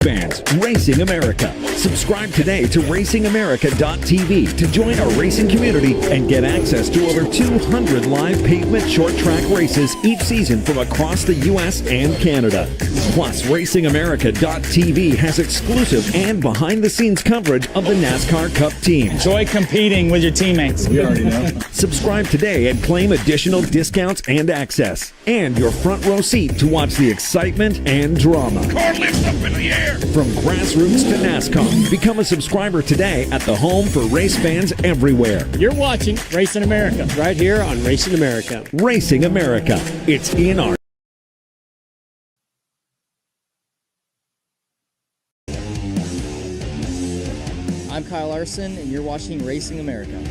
fans, Racing America. Subscribe today to racingamerica.tv to join our racing community and get access to over 200 live pavement short track races each season from across the U.S. and Canada. Plus, racingamerica.tv has exclusive and behind-the-scenes coverage of the NASCAR Cup teams. Enjoy competing with your teammates. We already know. Subscribe today and claim additional discounts and access. And your front row seat to watch the excitement and drama. Car lifts up in the air. From grassroots to NASCAR, become a subscriber today at the home for race fans everywhere. You're watching Racing America right here on Racing America. Racing America. It's in our... I'm Kyle Larson, and you're watching Racing America.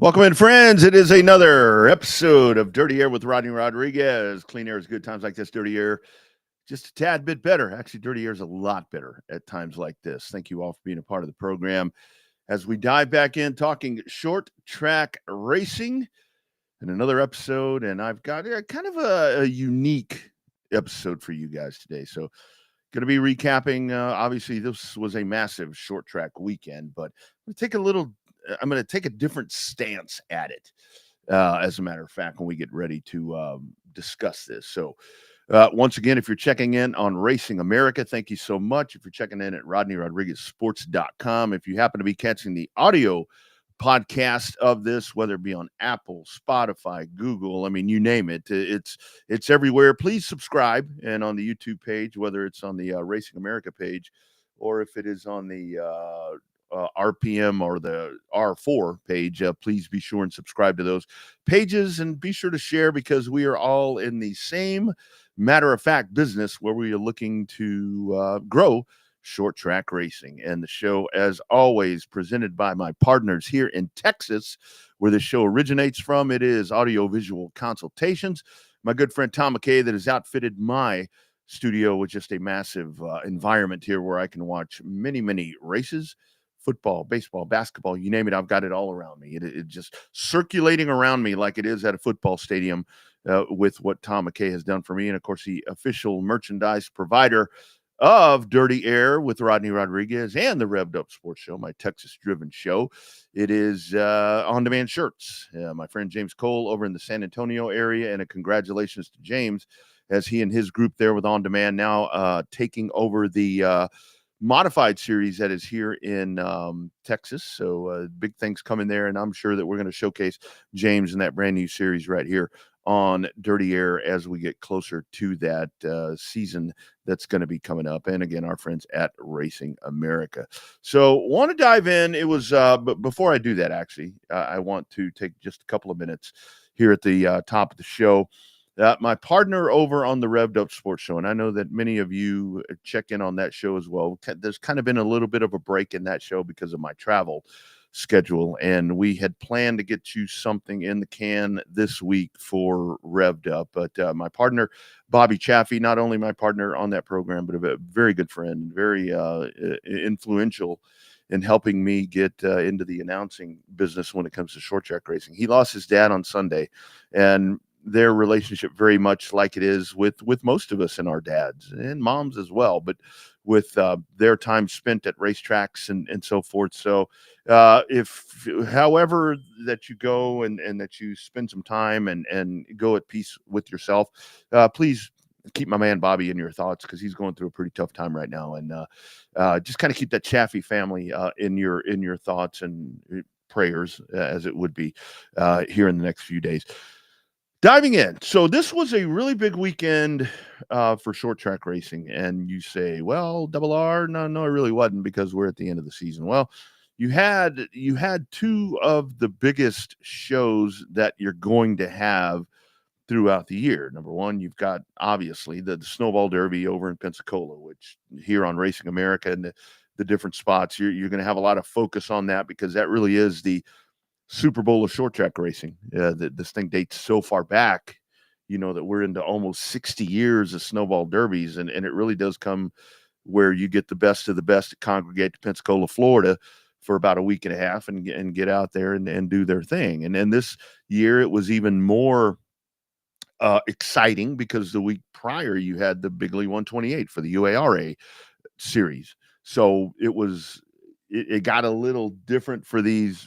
Welcome in, friends. It is another episode of Dirty Air with Rodney Rodriguez. Clean air is good. Times like this, dirty air just a tad bit better. Actually, dirty air is a lot better at times like this. Thank you all for being a part of the program. As we dive back in talking short track racing in another episode, and I've got kind of a unique episode for you guys today. So going to be recapping. Obviously, this was a massive short track weekend, but I'm going to take a different stance at it, as a matter of fact, when we get ready to discuss this. So once again, if you're checking in on Racing America, thank you so much. If you're checking in at RodneyRodriguezSports.com, if you happen to be catching the audio podcast of this, whether it be on Apple, Spotify, Google, I mean, you name it, it's everywhere. Please subscribe, and on the YouTube page, whether it's on the Racing America page or if it is on the RPM or the R4 page, please be sure and subscribe to those pages, and be sure to share, because we are all in the same matter-of-fact business where we are looking to grow short track racing. And the show, as always, presented by my partners here in Texas, where the show originates from. It is Audiovisual Consultations. My good friend Tom McKay that has outfitted my studio with just a massive environment here where I can watch many, many races. Football, baseball, basketball, you name it, I've got it all around me. It just circulating around me like it is at a football stadium, with what Tom McKay has done for me. And, of course, the official merchandise provider of Dirty Air with Rodney Rodriguez and the Revved Up Sports Show, my Texas-driven show. It is on-demand shirts. My friend James Cole over in the San Antonio area, and a congratulations to James as he and his group there with On Demand now taking over the modified series that is here in Texas. So big things coming there, and I'm sure that we're going to showcase James in that brand new series right here on Dirty Air as we get closer to that season that's going to be coming up. And again, our friends at Racing America. So want to dive in. It was, but before I do that, actually, I want to take just a couple of minutes here at the top of the show. My partner over on the Revved Up Sports Show, and I know that many of you check in on that show as well. There's kind of been a little bit of a break in that show because of my travel schedule, and we had planned to get you something in the can this week for Revved Up. But my partner, Bobby Chaffee, not only my partner on that program, but a very good friend, very influential in helping me get into the announcing business when it comes to short track racing. He lost his dad on Sunday, and their relationship very much like it is with most of us and our dads and moms as well, but with their time spent at racetracks and so forth. So if however that you go and that you spend some time and go at peace with yourself, please keep my man Bobby in your thoughts, because he's going through a pretty tough time right now. And just kind of keep that Chaffee family in your thoughts and prayers, as it would be here in the next few days. Diving in. So this was a really big weekend for short track racing. And you say, well, Double R, no, it really wasn't, because we're at the end of the season. Well, you had two of the biggest shows that you're going to have throughout the year. Number one, you've got obviously the Snowball Derby over in Pensacola, which here on Racing America and the different spots, you're going to have a lot of focus on that because that really is the Super Bowl of short track racing. This thing dates so far back, that we're into almost 60 years of Snowball Derbies, and it really does come where you get the best of the best to congregate to Pensacola, Florida for about a week and a half and get out there and do their thing. And then this year it was even more exciting because the week prior you had the Bigley 128 for the UARA series. So it got a little different for these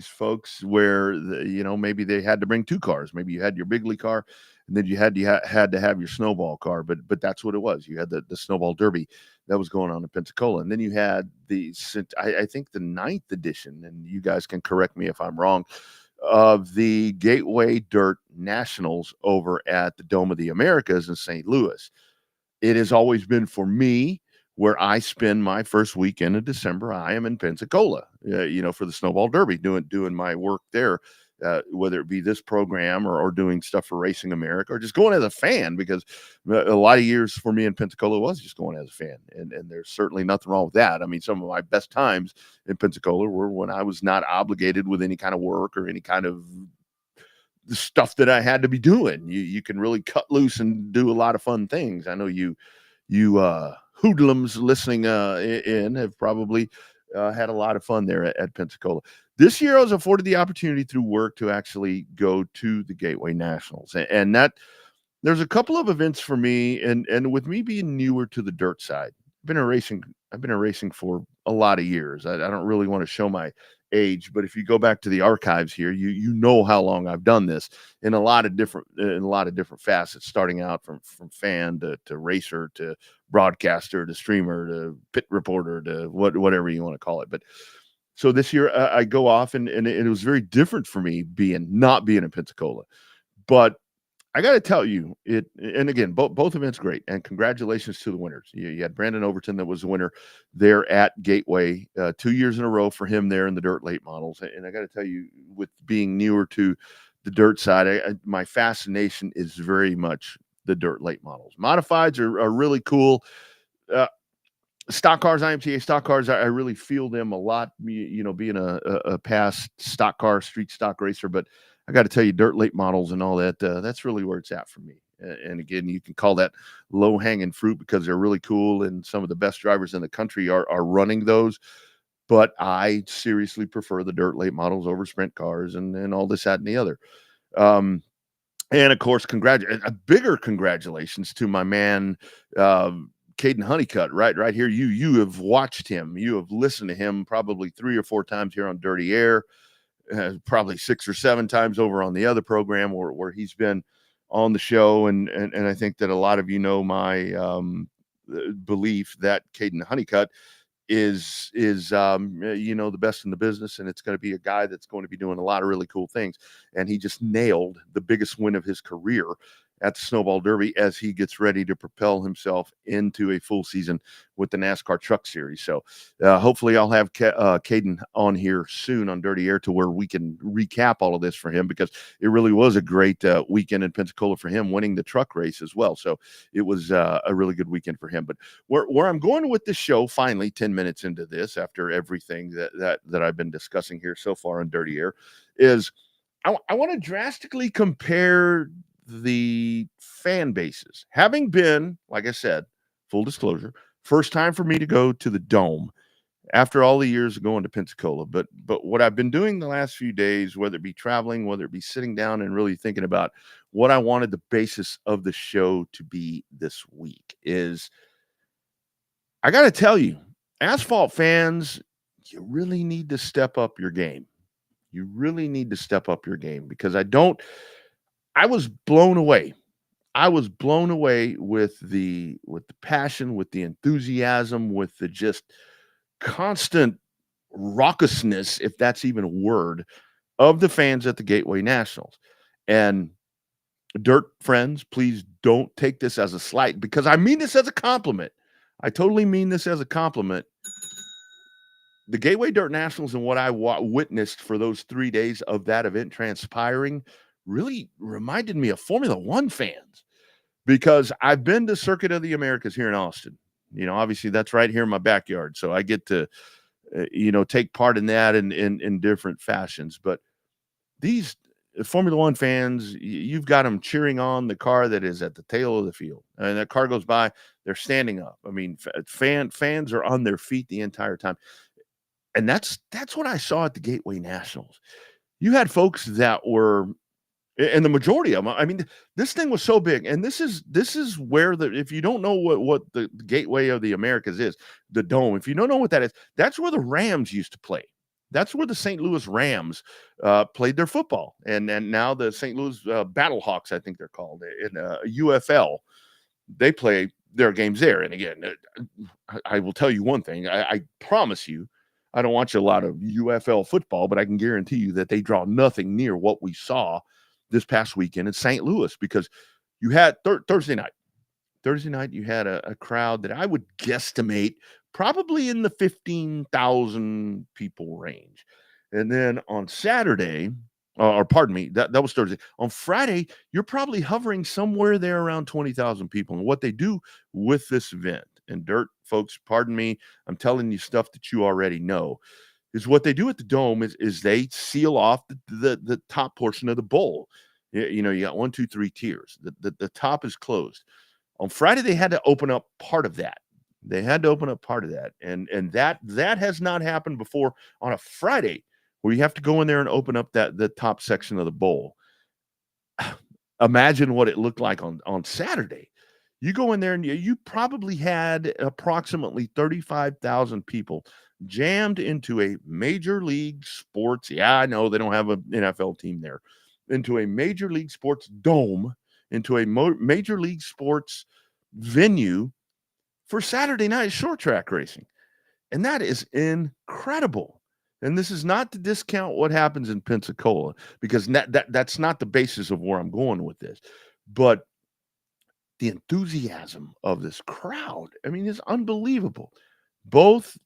folks where maybe they had to bring two cars. Maybe you had your Bigley car and then you had to have your Snowball car, but that's what it was. You had the Snowball Derby that was going on in Pensacola, and then you had I think the 9th edition, and you guys can correct me if I'm wrong, of the Gateway Dirt Nationals over at the Dome of the Americas in St. Louis. It has always been for me where I spend my first weekend of December. I am in Pensacola, for the Snowball Derby, doing my work there, whether it be this program or doing stuff for Racing America or just going as a fan, because a lot of years for me in Pensacola was just going as a fan. And there's certainly nothing wrong with that. I mean, some of my best times in Pensacola were when I was not obligated with any kind of work or any kind of the stuff that I had to be doing. You can really cut loose and do a lot of fun things. I know you hoodlums listening in have probably had a lot of fun there at Pensacola. This year I was afforded the opportunity through work to actually go to the Gateway Nationals, and that there's a couple of events for me, and with me being newer to the dirt side, I've been in racing for a lot of years. I don't really want to show my age, but if you go back to the archives here, you know how long I've done this in a lot of different facets, starting out from fan to racer to broadcaster to streamer to pit reporter to whatever you want to call it. But so this year I go off and it was very different for me not being in Pensacola, but I got to tell you it. And again, both events great, and congratulations to the winners. You had Brandon Overton that was the winner there at Gateway 2 years in a row for him there in the dirt late models. And I got to tell you, with being newer to the dirt side, my fascination is very much the dirt late models. Modifieds are really cool. Stock cars, IMTA stock cars, I really feel them a lot, being a past stock car, street stock racer. But I got to tell you, dirt late models and all that, that's really where it's at for me. And again, you can call that low hanging fruit because they're really cool. And some of the best drivers in the country are running those. But I seriously prefer the dirt late models over sprint cars and all this, that, and the other. And of course, a bigger congratulations to my man, Caden Honeycutt, right here. You have watched him. You have listened to him probably 3 or 4 times here on Dirty Air, probably 6 or 7 times over on the other program where he's been on the show. And I think that a lot of my belief that Caden Honeycutt is the best in the business, and it's going to be a guy that's going to be doing a lot of really cool things. And he just nailed the biggest win of his career at the Snowball Derby as he gets ready to propel himself into a full season with the NASCAR Truck Series. So hopefully I'll have Caden on here soon on Dirty Air to where we can recap all of this for him, because it really was a great weekend in Pensacola for him, winning the truck race as well. So it was a really good weekend for him. But where I'm going with this show, finally 10 minutes into this, after everything that I've been discussing here so far on Dirty Air, is I want to drastically compare the fan bases. Having been, like I said, full disclosure, first time for me to go to the Dome after all the years of going to Pensacola. But what I've been doing the last few days, whether it be traveling, whether it be sitting down and really thinking about what I wanted the basis of the show to be this week, is I got to tell you, asphalt fans, you really need to step up your game. You really need to step up your game, because I was blown away. I was blown away with the passion, with the enthusiasm, with the just constant raucousness, if that's even a word, of the fans at the Gateway Nationals. And dirt friends, please don't take this as a slight, because I mean this as a compliment. I totally mean this as a compliment. The Gateway Dirt Nationals and what I witnessed for those 3 days of that event transpiring really reminded me of Formula One fans, because I've been to Circuit of the Americas here in Austin. Obviously that's right here in my backyard, so I get to take part in that in different fashions. But these Formula One fans, you've got them cheering on the car that is at the tail of the field, and that car goes by, they're standing up. I mean, fans are on their feet the entire time, and that's what I saw at the Gateway Nationals. You had folks that were, and the majority of them, I mean, this thing was so big, and this is where if you don't know what the Gateway of the Americas is, the Dome, if you don't know what that is, that's where the Rams used to play. That's where the St. Louis Rams played their football, and now the St. Louis Battlehawks, I think they're called, in UFL, they play their games there. And again, I will tell you one thing: I promise you, I don't watch a lot of UFL football, but I can guarantee you that they draw nothing near what we saw this past weekend in St. Louis, because you had Thursday night, you had a crowd that I would guesstimate probably in the 15,000 people range. And then on Saturday, or pardon me, that was Thursday. On Friday, you're probably hovering somewhere there around 20,000 people. And what they do with this event, and Dirt folks, pardon me, I'm telling you stuff that you already know, is what they do at the Dome is they seal off the top portion of the bowl. You got 1, 2, 3 tiers. The top is closed. On Friday, they had to open up part of that. And that has not happened before on a Friday, where you have to go in there and open up the top section of the bowl. Imagine what it looked like on Saturday. You go in there and you probably had approximately 35,000 people jammed into a major league sports. Yeah, I know they don't have an NFL team there. Into a major league sports dome, into a major league sports venue for Saturday night short track racing. And that is incredible. And this is not to discount what happens in Pensacola, because that's not the basis of where I'm going with this. But the enthusiasm of this crowd, I mean, is unbelievable. Both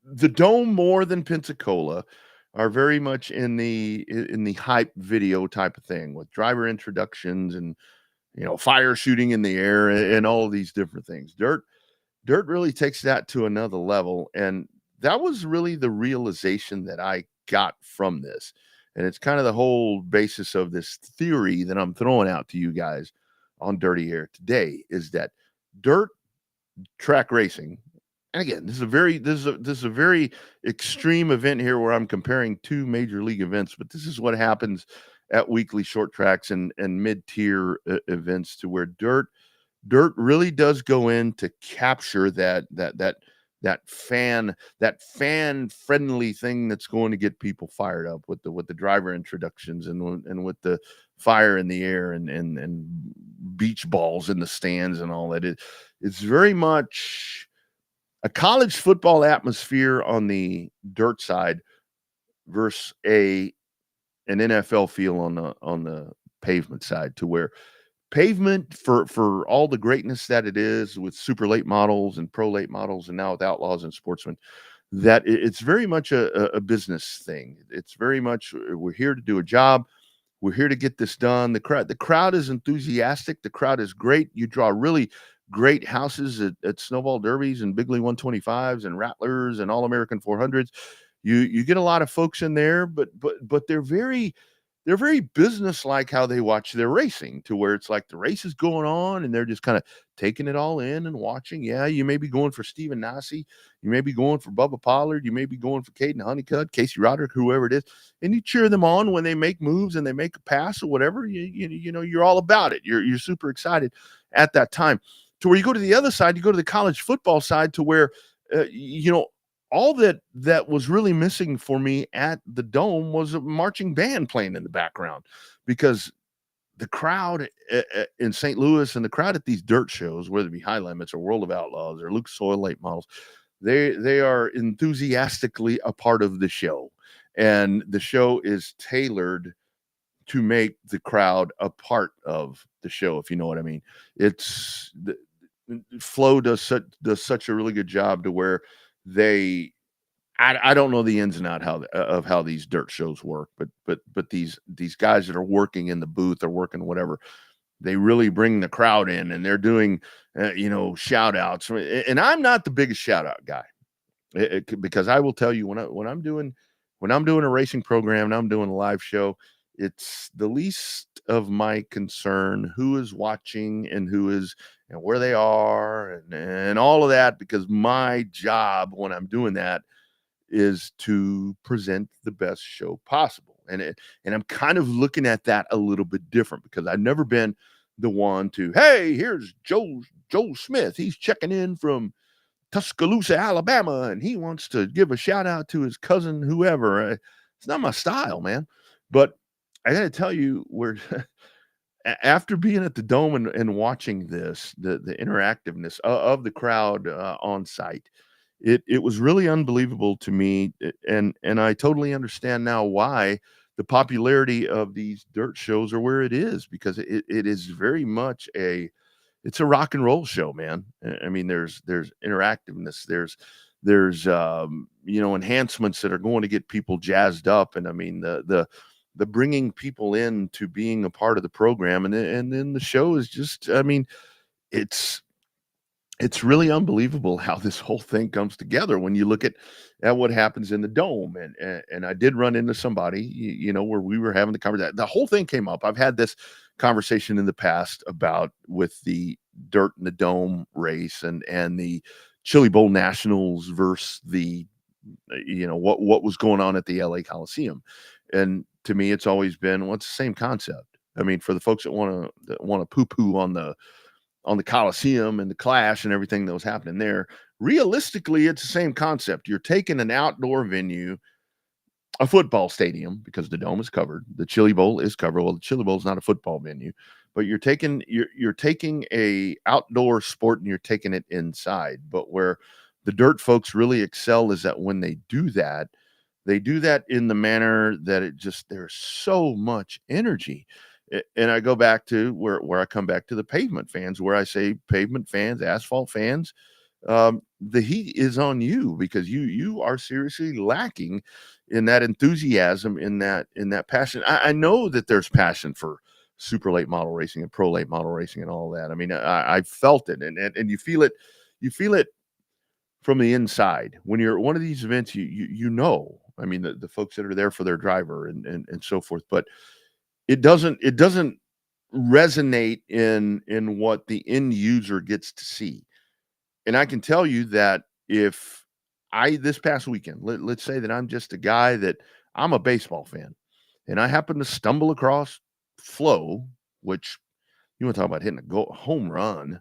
the Dome, more than Pensacola, are very much in the hype video type of thing, with driver introductions and fire shooting in the air and all of these different things. Dirt really takes that to another level, and that was really the realization that I got from this. And it's kind of the whole basis of this theory that I'm throwing out to you guys on Dirty Air today, is that dirt track racing. And again, this is a very extreme event here where I'm comparing two major league events, but this is what happens at weekly short tracks and mid-tier events, to where dirt really does go in to capture that fan friendly thing that's going to get people fired up with the driver introductions and with the fire in the air and beach balls in the stands and all that. It's very much a college football atmosphere on the dirt side versus an NFL feel on the pavement side, to where pavement, for all the greatness that it is with super late models and pro late models, and now with Outlaws and Sportsmen, that it's very much a business thing. It's very much, we're here to do a job. We're here to get this done. The crowd is enthusiastic. The crowd is great. You draw really great houses at Snowball Derbies and Big League 125s and Rattlers and All-American 400s. You get a lot of folks in there, but they're very business-like how they watch their racing, to where it's like the race is going on and they're just kind of taking it all in and watching. Yeah, you may be going for Stephen Nasi, you may be going for Bubba Pollard, you may be going for Caden Honeycutt, Casey Roderick, whoever it is, and you cheer them on when they make moves and they make a pass or whatever. You're all about it. You're super excited at that time. To where you go to the other side, you go to the college football side, to where all that was really missing for me at the Dome was a marching band playing in the background, because the crowd in St. Louis and the crowd at these dirt shows, whether it be High Limits or World of Outlaws or Lucas Oil late models, they are enthusiastically a part of the show, and the show is tailored to make the crowd a part of the show, if you know what I mean. It's Flo does such a really good job, to where they I don't know the ins and outs of how these dirt shows work, but these guys that are working in the booth or working whatever, they really bring the crowd in, and they're doing shout outs. And I'm not the biggest shout out guy, because I will tell you, when I'm doing a racing program and I'm doing a live show, it's the least of my concern who is watching and who is and where they are and all of that, because my job when I'm doing that is to present the best show possible. And I'm kind of looking at that a little bit different, because I've never been the one to, hey, here's Joe Smith. He's checking in from Tuscaloosa, Alabama, and he wants to give a shout out to his cousin, whoever. It's not my style, man. But I got to tell you, where after being at the Dome and watching this, the interactiveness of the crowd on site, it was really unbelievable to me, and I totally understand now why the popularity of these dirt shows are where it is, because it is very much it's a rock and roll show, man. I mean, there's interactiveness, there's enhancements that are going to get people jazzed up, and I mean the bringing people in to being a part of the program, and then the show is just, I mean, it's really unbelievable how this whole thing comes together when you look at what happens in the Dome. And I did run into somebody, where we were having the conversation. The whole thing came up. I've had this conversation in the past about with the dirt in the Dome race and the Chili Bowl Nationals versus the, what was going on at the LA Coliseum. And to me, it's always been, well, it's the same concept. I mean, for the folks that want to poo-poo on the Coliseum and the clash and everything that was happening there, realistically, it's the same concept. You're taking an outdoor venue, a football stadium, because the Dome is covered. The Chili Bowl is covered. Well, the Chili Bowl is not a football venue, but you're taking a outdoor sport and you're taking it inside. But where the dirt folks really excel is that when they do that in the manner that there's so much energy. And I go back to where I come back to the pavement fans, where I say pavement fans, asphalt fans, the heat is on you, because you are seriously lacking in that enthusiasm, in that passion. I know that there's passion for super late model racing and pro late model racing and all that. I mean, I felt it, and you feel it from the inside when you're at one of these events. I mean, the folks that are there for their driver and so forth, but it doesn't resonate in what the end user gets to see. And I can tell you that if this past weekend, let's say that I'm just a guy that I'm a baseball fan, and I happen to stumble across Flo, which you want to talk about hitting a home run.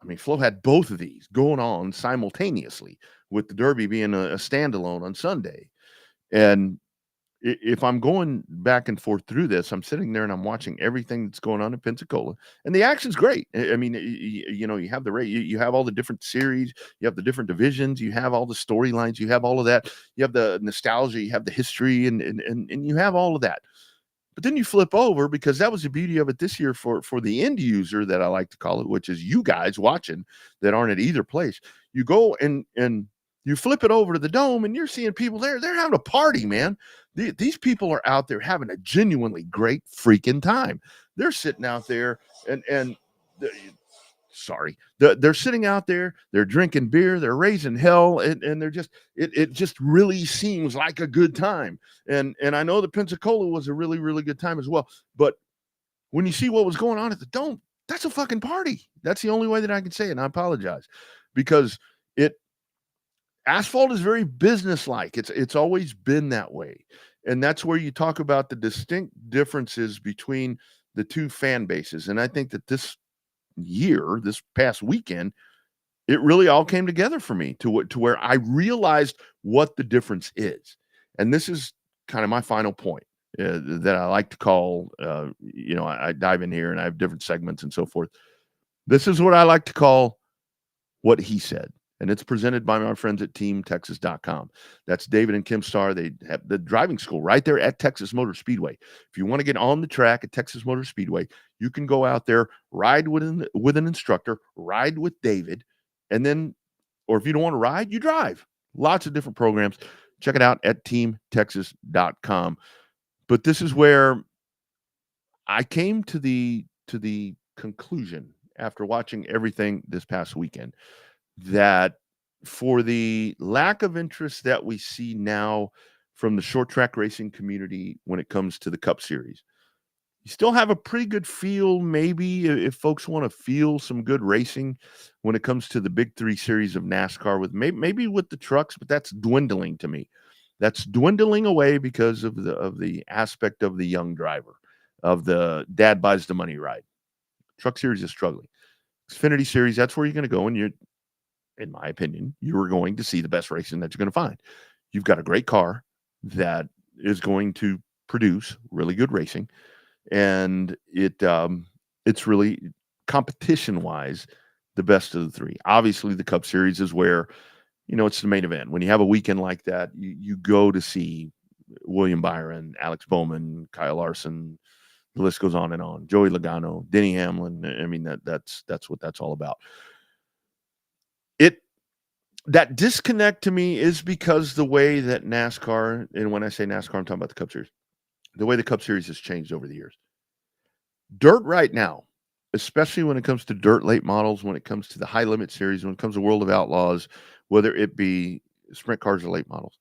I mean, Flo had both of these going on simultaneously, with the Derby being a standalone on Sunday. And if I'm going back and forth through this, I'm sitting there and I'm watching everything that's going on in Pensacola, and the action's great. I mean, you have the race, you have all the different series, you have the different divisions, you have all the storylines, you have all of that, you have the nostalgia, you have the history, and you have all of that. But then you flip over, because that was the beauty of it this year for the end user, that I like to call it, which is you guys watching that aren't at either place. You go and you flip it over to the Dome, and you're seeing people there. They're having a party, man. These people are out there having a genuinely great freaking time. They're sitting out there and they're sitting out there, they're drinking beer, they're raising hell, and they're just, it just really seems like a good time. And I know that Pensacola was a really, really good time as well. But when you see what was going on at the Dome, that's a fucking party. That's the only way that I can say it. And I apologize, because asphalt is very businesslike. It's always been that way. And that's where you talk about the distinct differences between the two fan bases. And I think that this past weekend, it really all came together for me to where I realized what the difference is. And this is kind of my final point that I like to call, I dive in here and I have different segments and so forth. This is what I like to call what he said. And it's presented by my friends at teamtexas.com. That's David and Kim Starr. They have the driving school right there at Texas Motor Speedway. If you want to get on the track at Texas Motor Speedway, you can go out there, ride with an instructor, ride with David, and then, or if you don't want to ride, you drive. Lots of different programs. Check it out at teamtexas.com. But this is where I came to the conclusion after watching everything this past weekend that for the lack of interest that we see now from the short track racing community when it comes to the Cup Series, you still have a pretty good feel, maybe, if folks want to feel some good racing when it comes to the big three series of NASCAR, with maybe with the trucks, but that's dwindling to me. That's dwindling away because of the aspect of the young driver, of the dad buys the money ride. Truck Series is struggling. Xfinity Series, that's where you're going to go, and you're, in my opinion, you're going to see the best racing that you're going to find. You've got a great car that is going to produce really good racing, and it's really, competition-wise, the best of the three. Obviously, the Cup Series is where, it's the main event. When you have a weekend like that, you go to see William Byron, Alex Bowman, Kyle Larson. The list goes on and on. Joey Logano, Denny Hamlin. I mean, that's what that's all about. That disconnect to me is because the way that NASCAR, and when I say NASCAR, I'm talking about the Cup Series, the way the Cup Series has changed over the years. Dirt right now, especially when it comes to dirt late models, when it comes to the high limit series, when it comes to World of Outlaws, whether it be sprint cars or late models,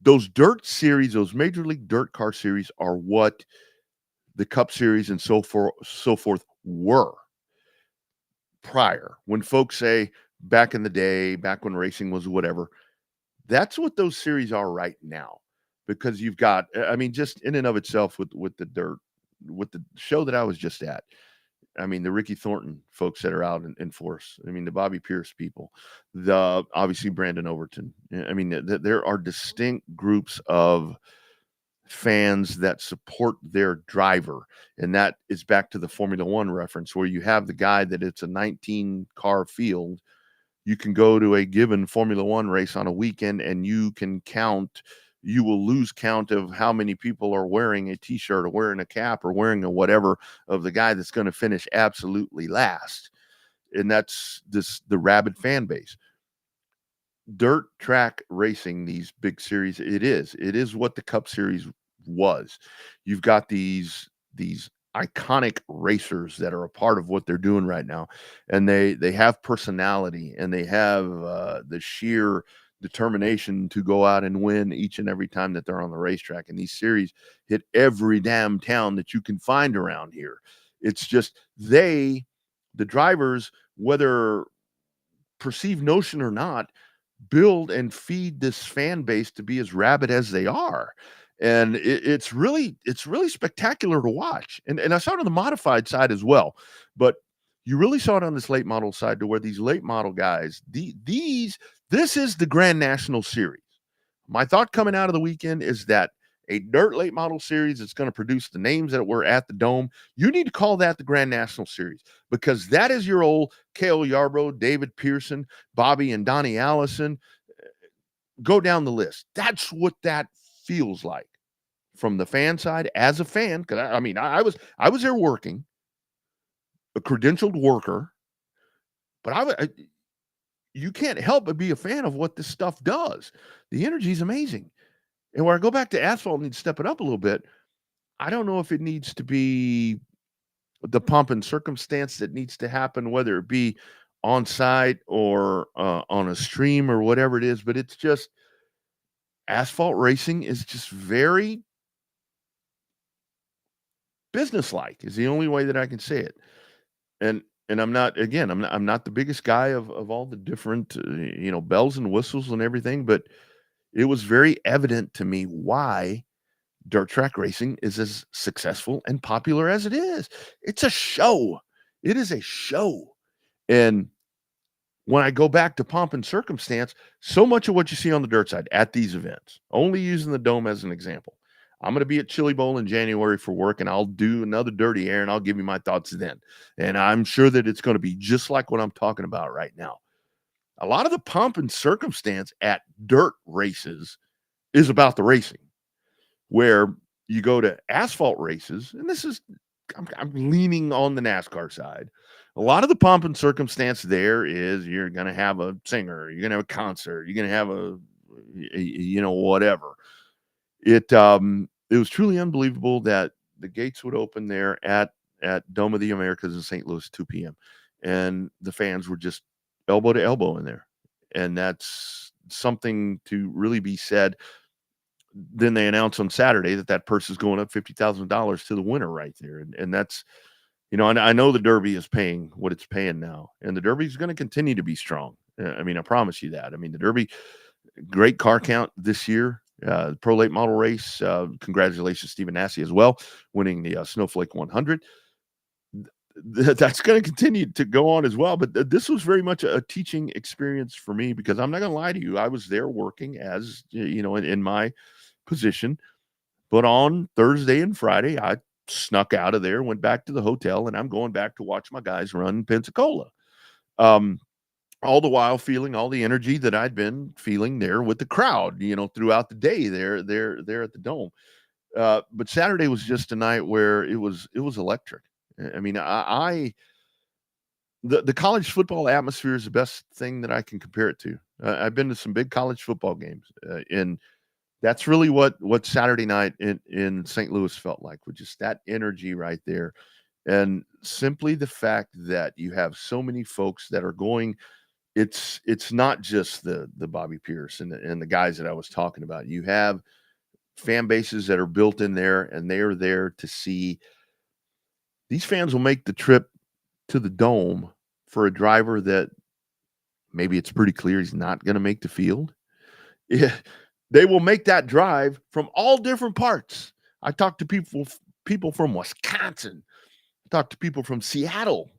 those dirt series, those major league dirt car series, are what the Cup Series and so forth were prior. When folks say back in the day, back when racing was whatever, that's what those series are right now. Because you've got, I mean, just in and of itself with the dirt, with the show that I was just at, I mean, the Ricky Thornton folks that are out in force. I mean, the Bobby Pierce people, the obviously Brandon Overton. I mean, there are distinct groups of fans that support their driver. And that is back to the Formula One reference, where you have the guy that it's a 19 car field. You can go to a given Formula One race on a weekend and you can count. You will lose count of how many people are wearing a t-shirt or wearing a cap or wearing a whatever of the guy that's going to finish absolutely last. And that's the rabid fan base. Dirt track racing, these big series, it is what the Cup Series was. You've got these iconic racers that are a part of what they're doing right now. And they have personality, and they have the sheer determination to go out and win each and every time that they're on the racetrack. And these series hit every damn town that you can find around here. It's just the drivers, whether perceived notion or not, build and feed this fan base to be as rabid as they are. And it's really spectacular to watch. And I saw it on the modified side as well, but you really saw it on this late model side, to where these late model guys, this is the Grand National Series. My thought coming out of the weekend is that a dirt late model series that's going to produce the names that were at the Dome, you need to call that the Grand National Series, because that is your old Cale Yarbrough, David Pearson, Bobby and Donnie Allison. Go down the list. That's what that feels like from the fan side. As a fan, because I was there working, a credentialed worker, but you can't help but be a fan of what this stuff does. The energy is amazing. And where I go back to asphalt, need to step it up a little bit. I don't know if it needs to be the pomp and circumstance that needs to happen, whether it be on site or on a stream or whatever it is, but it's just, asphalt racing is just very businesslike, is the only way that I can say it. And I'm not the biggest guy of all the different, bells and whistles and everything, but it was very evident to me why dirt track racing is as successful and popular as it is. It's a show. It is a show. And when I go back to pomp and circumstance, so much of what you see on the dirt side at these events, only using the Dome as an example. I'm going to be at Chili Bowl in January for work, and I'll do another Dirty Air, and I'll give you my thoughts then. And I'm sure that it's going to be just like what I'm talking about right now. A lot of the pomp and circumstance at dirt races is about the racing, where you go to asphalt races, and this is I'm leaning on the NASCAR side. A lot of the pomp and circumstance there is you're going to have a singer, you're going to have a concert, you're going to have whatever. It was truly unbelievable that the gates would open there at Dome of the Americas in St. Louis, 2 p.m. And the fans were just elbow to elbow in there. And that's something to really be said. Then they announced on Saturday that purse is going up $50,000 to the winner right there. And that's, and I know the Derby is paying what it's paying now. And the Derby is going to continue to be strong. I mean, I promise you that. I mean, the Derby, great car count this year. Pro late model race. Congratulations, Stephen Nasse as well, winning the Snowflake 100. That's going to continue to go on as well. But this was very much a teaching experience for me, because I'm not going to lie to you. I was there working as, in my position. But on Thursday and Friday, I snuck out of there, went back to the hotel, and I'm going back to watch my guys run Pensacola. All the while feeling all the energy that I'd been feeling there with the crowd, throughout the day there at the Dome. But Saturday was just a night where it was electric. I mean, the college football atmosphere is the best thing that I can compare it to. I've been to some big college football games, and that's really what Saturday night in St. Louis felt like, with just that energy right there. And simply the fact that you have so many folks that are going, it's not just the Bobby Pierce and the guys that I was talking about. You have fan bases that are built in there, and they are there to see. These fans will make the trip to the Dome for a driver that maybe it's pretty clear he's not going to make the field. Yeah, they will make that drive from all different parts. I talked to people from Wisconsin. I talked to people from Seattle.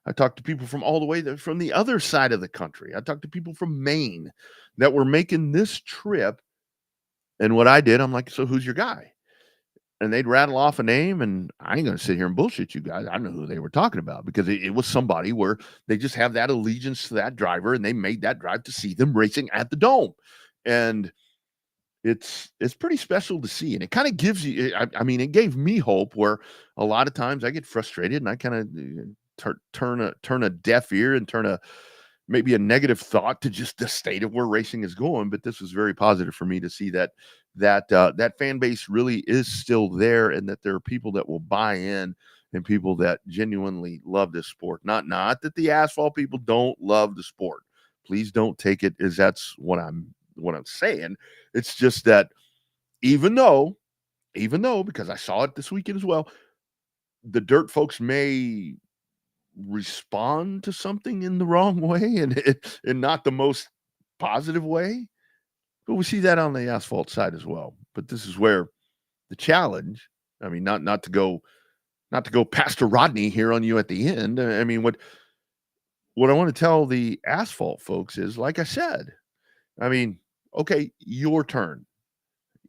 I talked to people from all the way from the other side of the country. I talked to people from Maine that were making this trip. And what I did, I'm like, so who's your guy? And they'd rattle off a name, and I ain't going to sit here and bullshit you guys. I know who they were talking about, because it was somebody where they just have that allegiance to that driver, and they made that drive to see them racing at the Dome. And it's pretty special to see. And it kind of gives you, I mean, it gave me hope, where a lot of times I get frustrated and I kind of turn a deaf ear and turn maybe a negative thought to just the state of where racing is going. But this was very positive for me to see that fan base really is still there, and that there are people that will buy in, and people that genuinely love this sport. Not that the asphalt people don't love the sport. Please don't take it as that's what I'm saying. It's just that even though, because I saw it this weekend as well, the dirt folks may respond to something in the wrong way and not the most positive way. But we see that on the asphalt side as well. But this is where the challenge, I mean, not to go Pastor Rodney here on you at the end. I mean, what I want to tell the asphalt folks is, like I said, I mean, okay, your turn.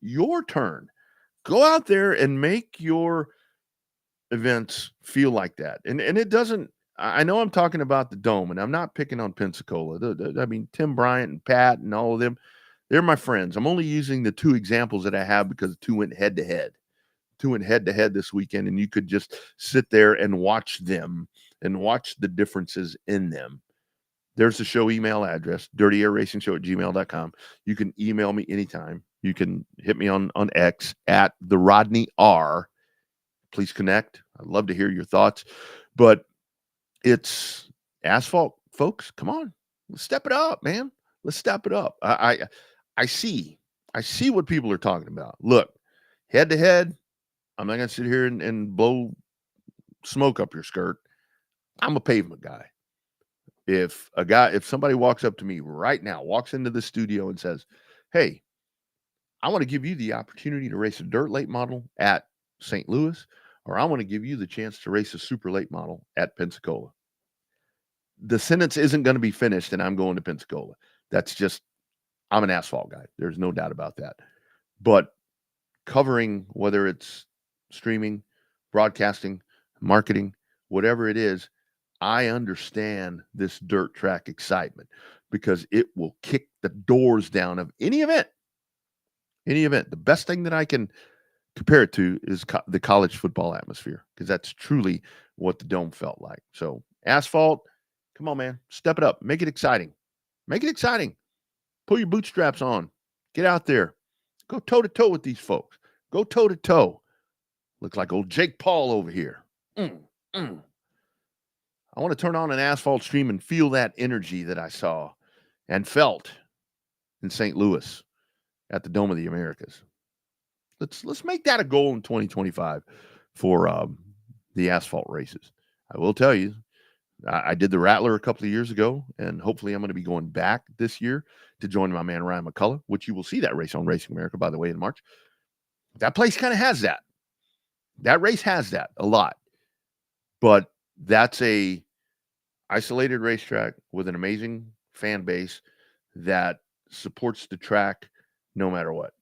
Go out there and make your events feel like that. And it doesn't, I know I'm talking about the Dome, and I'm not picking on Pensacola. I mean, Tim Bryant and Pat and all of them, they're my friends. I'm only using the two examples that I have because the two went head to head. This weekend, and you could just sit there and watch them and watch the differences in them. There's the show email address, dirtyairracingshow@gmail.com. You can email me anytime. You can hit me on X at the Rodney R. Please connect. I'd love to hear your thoughts. But it's asphalt, folks. Come on. Let's step it up, man. Let's step it up. I see what people are talking about. Look, head to head, I'm not going to sit here and blow smoke up your skirt. I'm a pavement guy. If somebody walks up to me right now, walks into the studio and says, hey, I want to give you the opportunity to race a dirt late model at St. Louis, or I want to give you the chance to race a super late model at Pensacola, the sentence isn't going to be finished and I'm going to Pensacola. That's just, I'm an asphalt guy. There's no doubt about that. But covering, whether it's streaming, broadcasting, marketing, whatever it is, I understand this dirt track excitement, because it will kick the doors down of any event. The best thing that I can compare it to is the college football atmosphere, because that's truly what the dome felt like. So asphalt, come on, man, step it up, make it exciting, pull your bootstraps on, get out there, go toe to toe with these folks, go toe to toe. Look like old Jake Paul over here. I want to turn on an asphalt stream and feel that energy that I saw and felt in St. Louis at the Dome of the Americas. Let's make that a goal in 2025 for the asphalt races. I will tell you, I did the Rattler a couple of years ago, and hopefully I'm going to be going back this year to join my man Ryan McCullough, which you will see that race on Racing America, by the way, in March. That place kind of has that. That race has that a lot. But that's a isolated racetrack with an amazing fan base that supports the track no matter what.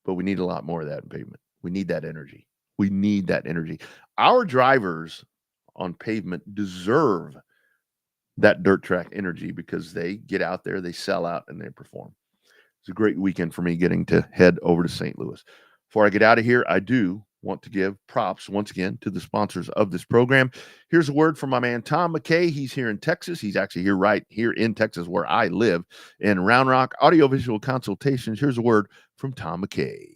But we need a lot more of that in pavement. We need that energy. Our drivers on pavement deserve that dirt track energy because they get out there, they sell out, and they perform. It's a great weekend for me getting to head over to St. Louis. Before I get out of here, I do want to give props once again to the sponsors of this program. Here's a word from my man Tom McKay. He's here in Texas. He's actually right here in Texas where I live in Round Rock. Audiovisual Consultations. Here's a word from Tom McKay.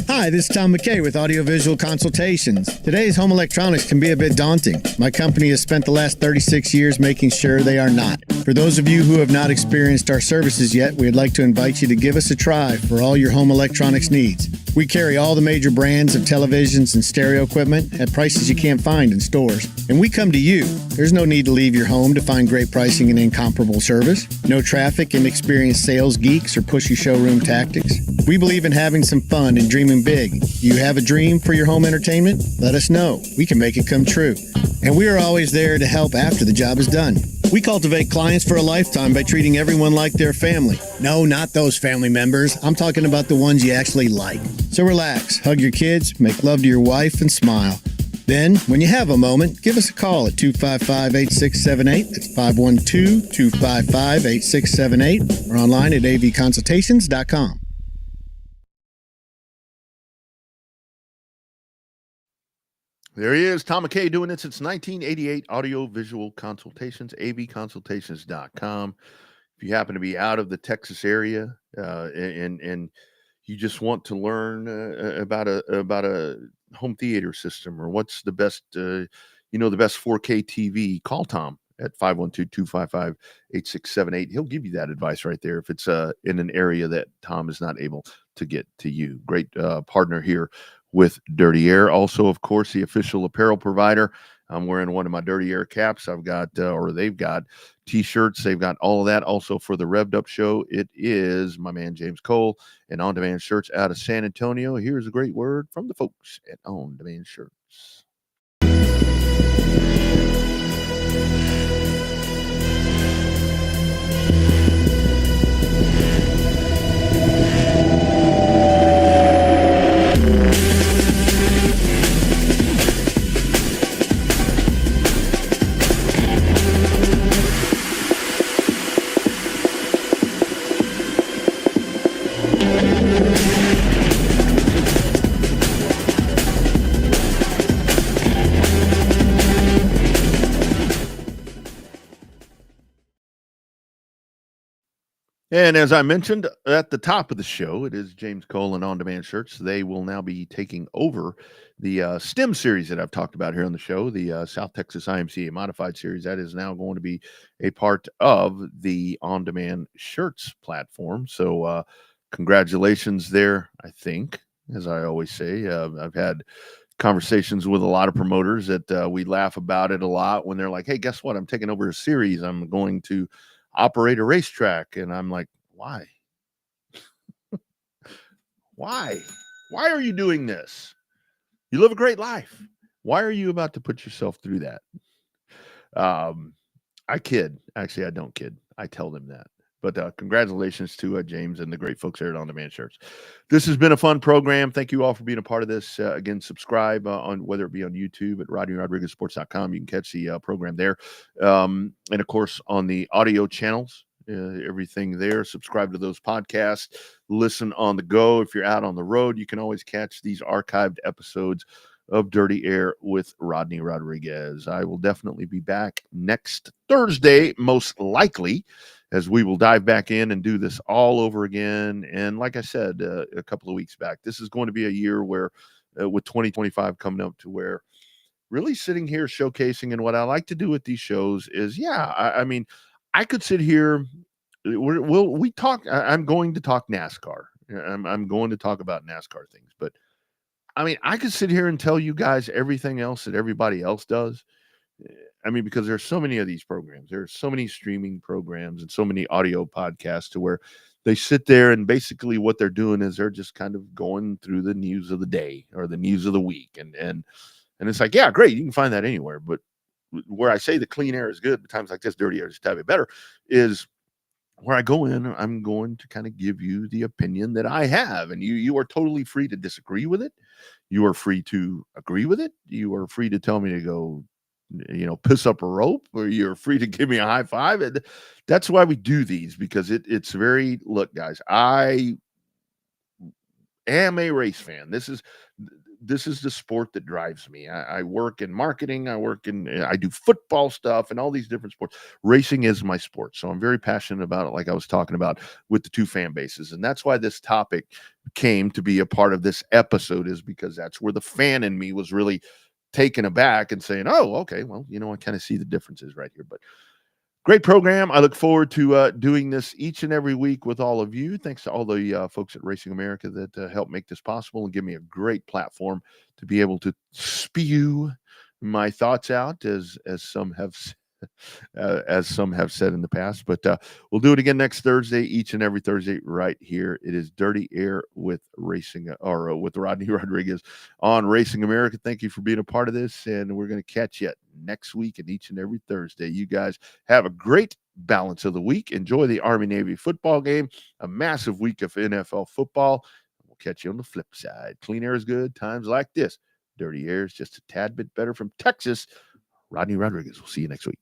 Hi, this is Tom McKay with Audiovisual Consultations. Today's home electronics can be a bit daunting. My company has spent the last 36 years making sure they are not. For those of you who have not experienced our services yet, we'd like to invite you to give us a try for all your home electronics needs. We carry all the major brands of televisions and stereo equipment at prices you can't find in stores. And we come to you. There's no need to leave your home to find great pricing and incomparable service. No traffic, inexperienced sales geeks, or pushy showroom tactics. We believe in having some fun and dreaming big. You have a dream for your home entertainment? Let us know. We can make it come true. And we are always there to help after the job is done. We cultivate clients for a lifetime by treating everyone like their family. No, not those family members. I'm talking about the ones you actually like. So relax, hug your kids, make love to your wife, and smile. Then, when you have a moment, give us a call at 255-8678. That's 512-255-8678. Or online at avconsultations.com. There he is, Tom McKay, doing it since 1988. Audio-visual consultations, avconsultations.com. If you happen to be out of the Texas area and you just want to learn about a home theater system or what's the best, the best 4K TV, call Tom at 512-255-8678. He'll give you that advice right there if it's in an area that Tom is not able to get to you. Great partner here with Dirty Air. Also, of course, the official apparel provider. I'm wearing one of my Dirty Air caps. I've got, they've got t-shirts. They've got all of that. Also for the Revved Up Show, it is my man James Cole and On Demand Shirts out of San Antonio. Here's a great word from the folks at On Demand Shirts. And as I mentioned at the top of the show, it is James Cole and On Demand Shirts. They will now be taking over the STEM series that I've talked about here on the show, the South Texas IMCA Modified Series. That is now going to be a part of the On Demand Shirts platform. So congratulations there, I think, as I always say. I've had conversations with a lot of promoters that we laugh about it a lot when they're like, hey, guess what? I'm taking over a series. I'm going to operate a racetrack. And I'm like, why? Why are you doing this? You live a great life. Why are you about to put yourself through that? I kid. Actually, I don't kid. I tell them that. But congratulations to James and the great folks there at On Demand Shirts. This has been a fun program. Thank you all for being a part of this. Again, subscribe on whether it be on YouTube at RodneyRodriguezSports.com. You can catch the program there. And, of course, on the audio channels, everything there. Subscribe to those podcasts. Listen on the go. If you're out on the road, you can always catch these archived episodes of Dirty Air with Rodney Rodriguez. I will definitely be back next Thursday, most likely, as we will dive back in and do this all over again. And like I said a couple of weeks back, this is going to be a year where, with 2025 coming up, to where really sitting here showcasing, and what I like to do with these shows is, I mean, I could sit here. We talk. I'm going to talk NASCAR. I'm going to talk about NASCAR things, but I mean, I could sit here and tell you guys everything else that everybody else does. I mean, because there's so many of these programs. There's so many streaming programs and so many audio podcasts to where they sit there and basically what they're doing is they're just kind of going through the news of the day or the news of the week. And it's like, yeah, great. You can find that anywhere. But where I say the clean air is good, but times like this, dirty air is a bit better, is where I go in, I'm going to kind of give you the opinion that I have. And you are totally free to disagree with it. You are free to agree with it. You are free to tell me to go, piss up a rope, or you're free to give me a high five. And that's why we do these, because it's very, look, guys, I am a race fan. This is the sport that drives me. I work in marketing. I do football stuff and all these different sports. Racing is my sport. So I'm very passionate about it, like I was talking about with the two fan bases. And that's why this topic came to be a part of this episode, is because that's where the fan in me was really taken aback and saying, oh, okay, well, I kind of see the differences right here. But great program. I look forward to doing this each and every week with all of you. Thanks to all the folks at Racing America that help make this possible and give me a great platform to be able to spew my thoughts out, as some have said in the past. But we'll do it again next Thursday, each and every Thursday, right here. It is Dirty Air with with Rodney Rodriguez on Racing America. Thank you for being a part of this, and we're going to catch you next week and each and every Thursday. You guys have a great balance of the week. Enjoy the Army-Navy football game, a massive week of NFL football. We'll catch you on the flip side. Clean air is good. Times like this, dirty air is just a tad bit better. From Texas, Rodney Rodriguez. We'll see you next week.